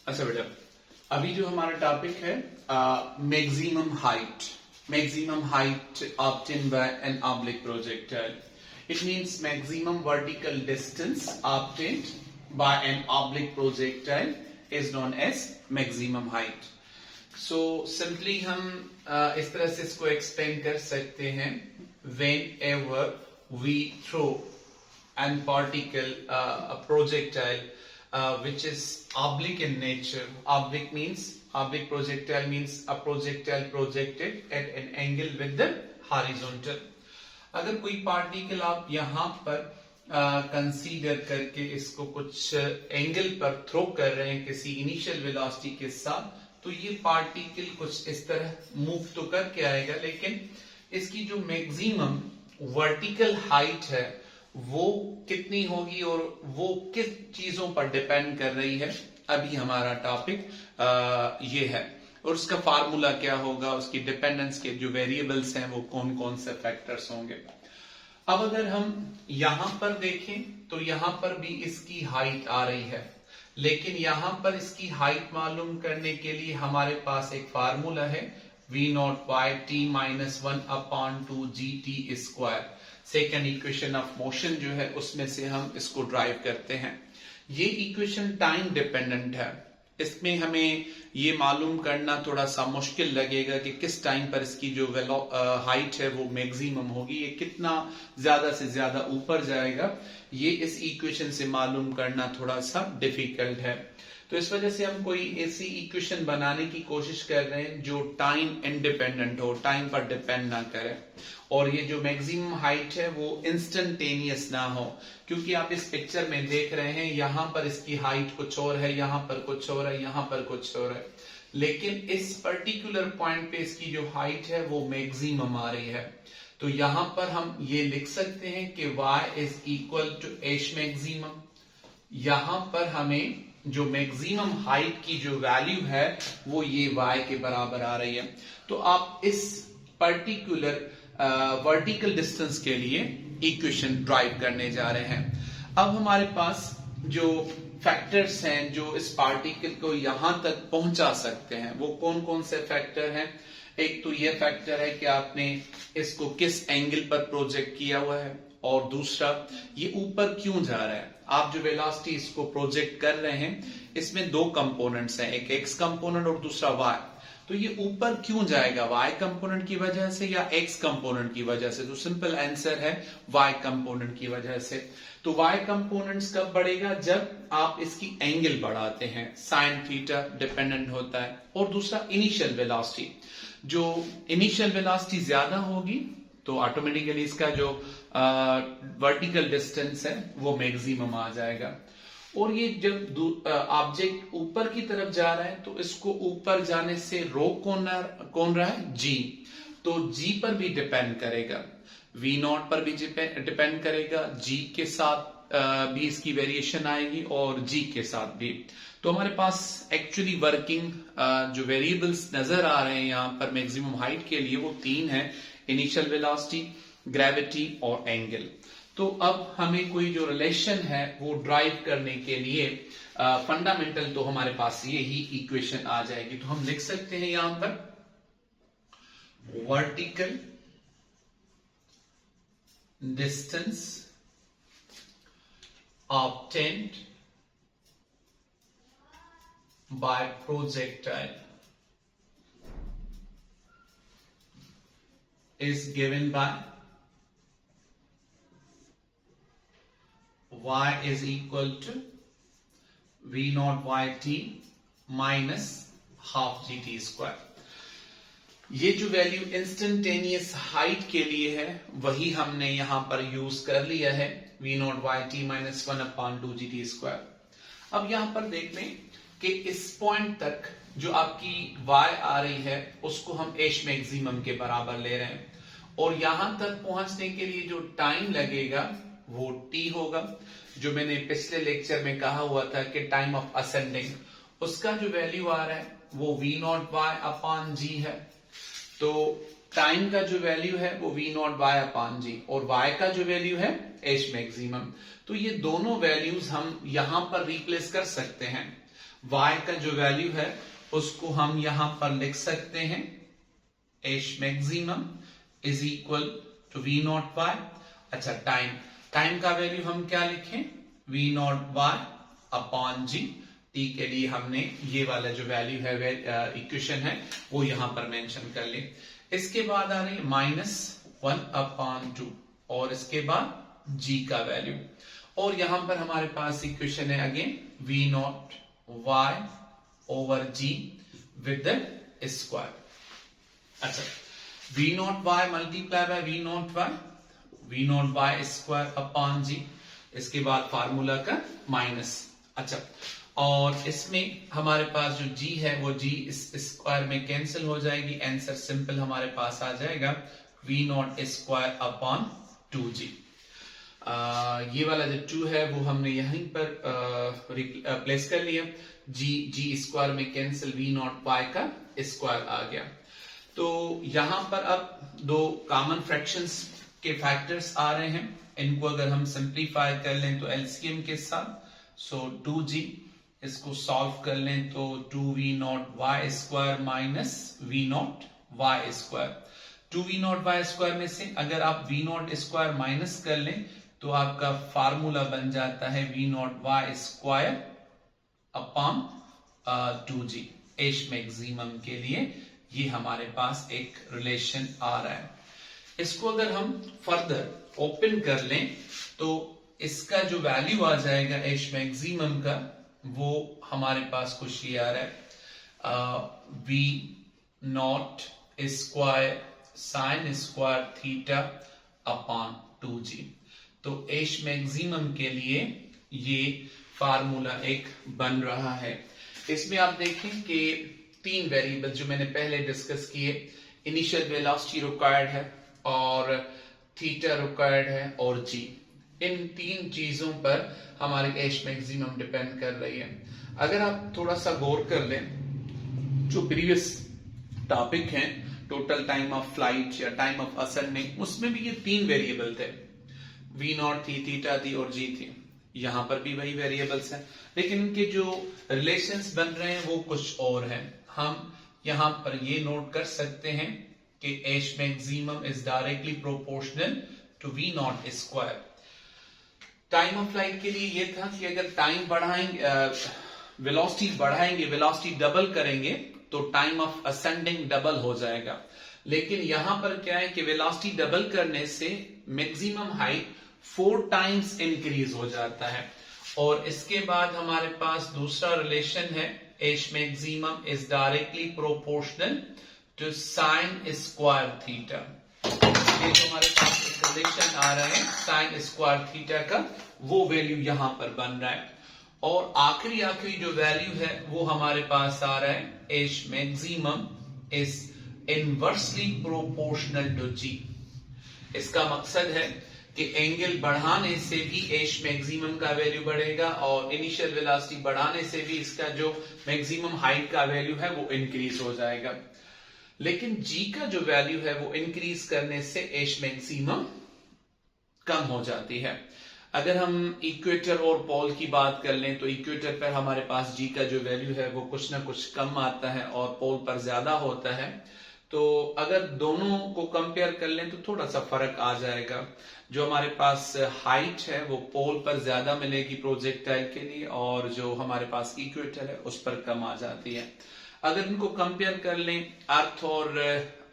अच्छा बेटा, अभी जो हमारा टॉपिक है maximum height obtained by an oblique projectile. It means maximum vertical distance obtained by an oblique projectile is known as maximum height. So simply हम इस तरह से इसको एक्सप्लेन कर सकते हैं, whenever we throw an particle, a projectile which is oblique in nature. Oblique projectile means a projectile projected at an angle with the horizontal. अगर कोई पार्टिकल आप यहाँ पर कंसीडर करके इसको कुछ एंगल पर थ्रो कर रहे हैं किसी इनिशियल वेलोसिटी के साथ, तो ये पार्टिकल कुछ इस तरह मूव तो करके आएगा, लेकिन इसकी जो मैक्सिमम वर्टिकल हाइट है वो कितनी होगी और वो किस चीजों पर डिपेंड कर रही है, अभी हमारा टॉपिक ये है। और उसका फार्मूला क्या होगा, उसकी डिपेंडेंस के जो वेरिएबल्स हैं वो कौन कौन से फैक्टर्स होंगे। अब अगर हम यहां पर देखें तो यहां पर भी इसकी हाइट आ रही है, लेकिन यहां पर इसकी हाइट मालूम करने के लिए हमारे पास एक फार्मूला है, v0y(t-1/2gt²). Second equation of motion जो है उसमें से हम इसको ड्राइव करते हैं। ये इक्वेशन टाइम डिपेंडेंट है, इसमें हमें ये मालूम करना थोड़ा सा मुश्किल लगेगा कि किस टाइम पर इसकी जो हाइट है वो मैक्सिमम होगी, ये कितना ज्यादा से ज्यादा ऊपर जाएगा, ये इस इक्वेशन से मालूम करना थोड़ा सा डिफिकल्ट है। तो इस वजह से हम कोई ऐसी इक्वेशन बनाने की कोशिश कर रहे हैं जो टाइम इंडिपेंडेंट हो, टाइम पर डिपेंड ना करे, और ये जो मैक्सिमम हाइट है वो इंस्टेंटेनियस ना हो, क्योंकि आप इस पिक्चर में देख रहे हैं यहां पर इसकी हाइट कुछ और है, यहां पर कुछ और है, यहां पर कुछ और है, लेकिन इस पर्टिकुलर पॉइंट पे इसकी जो हाइट है वो मैक्सिमम आ रही है। तो यहां पर हम ये लिख सकते हैं कि y is equal to h maximum. यहां पर हमें जो मैक्सिमम हाइट की जो वैल्यू है वो ये y के बराबर आ रही है। तो आप इस पर्टिकुलर वर्टिकल डिस्टेंस के लिए इक्वेशन ड्राइव करने जा रहे हैं। अब हमारे पास जो फैक्टर्स हैं जो इस पार्टिकल को यहां तक पहुंचा सकते हैं वो कौन कौन से फैक्टर हैं। एक तो ये फैक्टर है कि आपने इसको किस एंगल पर प्रोजेक्ट किया हुआ है, और दूसरा ये ऊपर क्यों जा रहा है। आप जो वेलोसिटी इसको प्रोजेक्ट कर रहे हैं इसमें दो कंपोनेंट्स हैं, एक एक्स कंपोनेंट और दूसरा वाई। तो ये ऊपर क्यों जाएगा, वाई कंपोनेंट की वजह से या एक्स कंपोनेंट की वजह से। तो सिंपल आंसर है वाई कंपोनेंट की वजह से। तो वाई कंपोनेंट्स कब बढ़ेगा, जब आप इसकी एंगल बढ़ाते हैं, साइन थीटा डिपेंडेंट होता है। और दूसरा इनिशियल वेलोसिटी, जो इनिशियल वेलोसिटी ज्यादा होगी तो ऑटोमेटिकली इसका जो वर्टिकल डिस्टेंस है वो मैक्सिमम आ जाएगा। और ये जब ऑब्जेक्ट ऊपर की तरफ जा रहा है तो इसको ऊपर जाने से रोक कौन रहा है, जी। तो जी पर भी डिपेंड करेगा, v0 पर भी डिपेंड करेगा, जी के साथ भी इसकी वेरिएशन आएगी और जी के साथ भी। तो हमारे पास एक्चुअली वर्किंग जो वेरिएबल्स नजर आ रहे हैं यहाँ पर मैक्सिमम हाइट के लिए वो तीन है, इनिशियल वेलोसिटी, ग्रेविटी और एंगल। तो अब हमें कोई जो रिलेशन है वो ड्राइव करने के लिए फंडामेंटल तो हमारे पास ये ही इक्वेशन आ जाएगी। तो हम लिख सकते हैं यहां पर vertical distance obtained by projectile is given by y is equal to v0yt minus half gt²। ये जो वैल्यू इंस्टेंटेनियस हाइट के लिए है वही हमने यहां पर यूज कर लिया है, v0yt minus 1/2gt²। अब यहां पर देख लें कि इस पॉइंट तक जो आपकी y आ रही है उसको हम h मैक्सिमम के बराबर ले रहे हैं, और यहां तक पहुंचने के लिए जो टाइम लगेगा वो t होगा, जो मैंने पिछले लेक्चर में कहा हुआ था कि टाइम ऑफ असेंडिंग, उसका जो वैल्यू आ रहा है वो v0y/g है। तो टाइम का जो वैल्यू है वो v0y/g और y का जो वैल्यू है h मैक्सिमम। तो ये दोनों वैल्यूज हम यहां पर रिप्लेस कर सकते हैं। y का जो वैल्यू है उसको हम यहां पर लिख सकते हैं h maximum is equal to v naught y। अच्छा, टाइम का वैल्यू हम क्या लिखें, v naught y upon g। t के लिए हमने ये वाला जो वैल्यू है इक्वेशन है वो यहां पर मेंशन कर ले। इसके बाद आ रही -1 अपॉन 2 और इसके बाद g का वैल्यू, और यहां पर हमारे पास इक्वेशन है again v naught y over g with the square. अच्छा, v naught y multiply by v naught y square upon g, इसके बाद फार्मूला का माइनस। अच्छा, और इसमें हमारे पास जो g है वो g इस स्क्वायर में कैंसिल हो जाएगी, आंसर सिंपल हमारे पास आ जाएगा v naught square upon 2g। ये वाला जो 2 है वो हमने यहीं पर रिप्लेस कर लिया, g स्क्वायर में कैंसिल v नॉट y का स्क्वायर आ गया। तो यहां पर अब दो कॉमन फ्रैक्शंस के फैक्टर्स आ रहे हैं, इनको अगर हम सिंप्लीफाई कर लें तो एलसीएम के साथ, सो 2g, इसको सॉल्व कर लें तो 2v not y square minus v naught y square. 2v not y square में से अगर आप v नॉट स्क्वायर माइनस कर लें तो आपका फार्मूला बन जाता है v naught y square upon 2g। h maximum के लिए ये हमारे पास एक रिलेशन आ रहा है। इसको अगर हम फर्दर ओपन कर लें तो इसका जो वैल्यू आ जाएगा h मैक्सिमम का वो हमारे पास कुछ ये आ रहा है v naught square sine square theta upon 2g। तो h मैक्सिमम के लिए ये फार्मूला एक बन रहा है। इसमें आप देखें कि 3 वेरिएबल जो मैंने पहले डिस्कस किए, इनिशियल वेलोसिटी रिक्वायर्ड है और थीटा रिक्वायर्ड है और g, इन 3 चीजों पर हमारे h मैक्सिमम डिपेंड कर रही है। अगर आप थोड़ा सा गौर कर लें, जो प्रीवियस टॉपिक है टोटल टाइम ऑफ फ्लाइट या टाइम ऑफ असेंडिंग, उसमें भी ये 3 वेरिएबल थे, v नॉट थी, थीटा थी और g थी। यहां पर भी वही वेरिएबल्स हैं, लेकिन इनके जो रिलेशंस बन रहे हैं वो कुछ और हैं। हम यहां पर ये नोट कर सकते हैं कि h maximum is directly proportional to v naught square. Time of flight के लिए ये था कि अगर टाइम बढ़ाएंगे, वेलोसिटी डबल करेंगे तो टाइम ऑफ असेंडिंग डबल हो जाएगा। लेकिन यहां पर क्या है कि वेलोसिटी डबल करने से मैक्सिमम हाइट 4 टाइम्स इंक्रीज हो जाता है। और इसके बाद हमारे पास दूसरा रिलेशन है h maximum is directly proportional to sine square theta. ये जो हमारे पास एक रिलेशन आ रहा है साइन स्क्वायर थीटा का, वो वैल्यू यहां पर बन रहा है। और आखिरी जो वैल्यू है वो हमारे पास आ रहा है h maximum is inversely proportional to g। इसका मकसद है कि एंगल बढ़ाने से भी h मैक्सिमम का वैल्यू बढ़ेगा और इनिशियल वेलोसिटी बढ़ाने से भी इसका जो मैक्सिमम हाइट का वैल्यू है वो इंक्रीज हो जाएगा। लेकिन g का जो वैल्यू है वो इंक्रीज करने से h मैक्सिमम कम हो जाती है। अगर हम इक्वेटर और पोल की बात कर लें तो इक्वेटर पर हमारे पास g का जो वैल्यू है वो कुछ ना कुछ कम आता है और पोल पर ज्यादा होता है। तो अगर दोनों को कंपेयर कर लें तो थोड़ा सा फर्क आ जाएगा। जो हमारे पास हाइट है वो पोल पर ज्यादा मिलेगी प्रोजेक्टाइल के लिए और जो हमारे पास इक्वेटर है उस पर कम आ जाती है। अगर इनको कंपेयर कर लें अर्थ और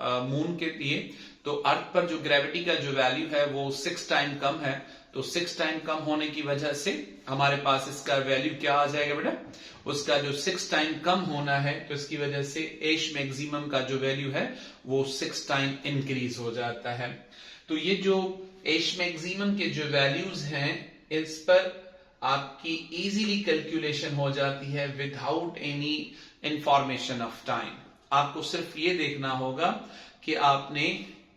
मून के लिए तो अर्थ पर जो ग्रेविटी का जो वैल्यू है वो 6 टाइम कम है। तो 6 टाइम कम होने की वजह से हमारे पास इसका वैल्यू क्या आ जाएगा बेटा, उसका जो 6 टाइम कम होना है तो इसकी वजह से h मैक्सिमम का जो वैल्यू है वो 6 टाइम इंक्रीज हो जाता है। तो ये जो h मैक्सिमम के जो वैल्यूज हैं इस पर आपकी इजीली कैलकुलेशन हो जाती है without any information of time. आपको सिर्फ ये देखना होगा कि आपने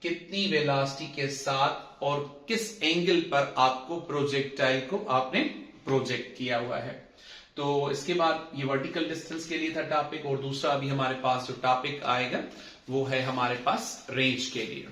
कितनी वेलोसिटी के साथ और किस एंगल पर आपको प्रोजेक्टाइल को आपने प्रोजेक्ट किया हुआ है। तो इसके बाद ये वर्टिकल डिस्टेंस के लिए था टॉपिक, और दूसरा अभी हमारे पास जो टॉपिक आएगा वो है हमारे पास रेंज के लिए।